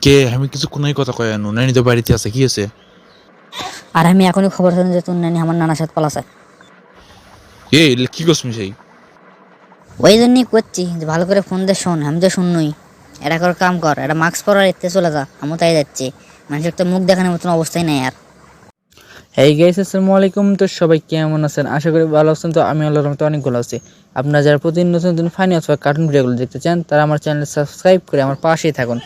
কে আমি কিছুক্ষণই কথা কয় আনু নানি তো বাড়িতে আছে, কি আছে? আর আমি এখনই খবর শুনি যে তোর নানি আমার নানার সাথে পালাছে। কি করছ সেই? ওই জন্যই করছি যে ভালো করে ফোন দিয়ে শোন, আমি তো শুননই। এটা কর, কাম কর, এটা মাস্ক পরার এতে চলে যা, আমি তাই যাচ্ছি। মানুষের তো মুখ দেখানোর মতন অবস্থাই নাই আর। এই গাইস, আসসালামু আলাইকুম। তো সবাই কেমন আছেন? আশা করি ভালো আছেন। তো আমি আল্লাহর রহমতে অনেক ভালো আছি। আপনারা যারা প্রতিদিন নতুন নতুন ফানি অথবা কার্টুন ভিডিওগুলো দেখতে চান তারা আমার চ্যানেল সাবস্ক্রাইব করে আমার পাশেই থাকুন।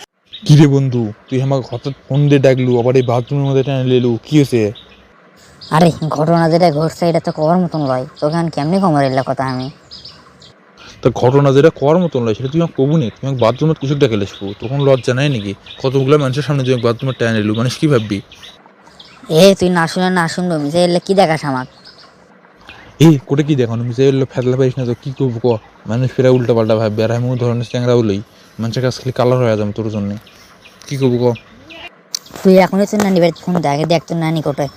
কি রে বন্ধু, তুই আমাকে হঠাৎ ফোন দিয়ে ডাকলু, আবার এই বাথরুমের মধ্যে টেনে লেলু, কি হয়েছে? আরে ঘটনা যেটা ঘটছে এটা তো করার মতন লয়, তোকে আমি কেমনি কমার এলা কথা আমি। তা ঘটনা যেটা করার মতন নয় সেটা তুই আমাকে কবু নি। তুমি বাথরুমের কিছু ডেকে লেসবো, তখন লজ্জা নাই নাকি? কতগুলো মানুষের সামনে তুমি বাথরুমের টেনে লেলু, মানুষ কি ভাববি? তুই না শুনে না শুনবো মিশে এলে কি দেখাস আমাক? কোটে কি দেখানো মিশে এলো, ফেদলা পাইস না তো কি করবো ক? মানুষ ফেরা উল্টা পাল্টা ভাববে, আর এমন ধরনের চ্যাংরা হলেই মানুষের কাছে খালি কালার হয়ে যাবে তোর জন্য। কি করবো ক? তুই এখনই তোর নানি বাড়িতে ফোন দেখে দেখ তোর নানি কোটায়।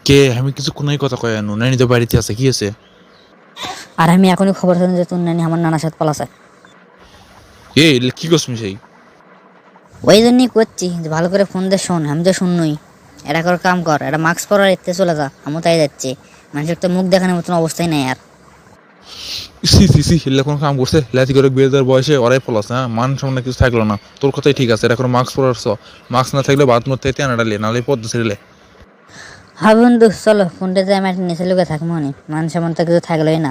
কে আমি কিছুক্ষণই কথা কয় আনু নানি তো বাড়িতে আছে, কি আছে? আর আমি এখনই খবর শুনি যে তোর নানি আমার নানার সাথে পালাছে। কি করছ সেই? ওই জন্যই করছি যে ভালো করে ফোন দিয়ে শোন, আমি তো শুননই। এটা কর, কাম কর, এটা মাস্ক পরার এতে চলে যা, আমি তাই যাচ্ছি। মানুষের তো মুখ দেখানোর মতন অবস্থাই নাই আর। হিল্লা কোনো কাম করছে? লাতি করে বিয়ে দেওয়ার বয়সে ওরাই ফলাস, হ্যাঁ? মান সামনে কিছু থাকলো না। তোর কথাই ঠিক আছে, এটা কোনো মাস্ক পরারছ। মাস্ক না থাকলে বাথরুম থেকে তেনা ডালে, নাহলে পদ্ম ছেড়ে। হ্যাঁ বন্ধু, চলো ফোনটা যে আমি একটা নিচে লুকে থাকবো নি, মান সামান তো কিছু থাকলোই না।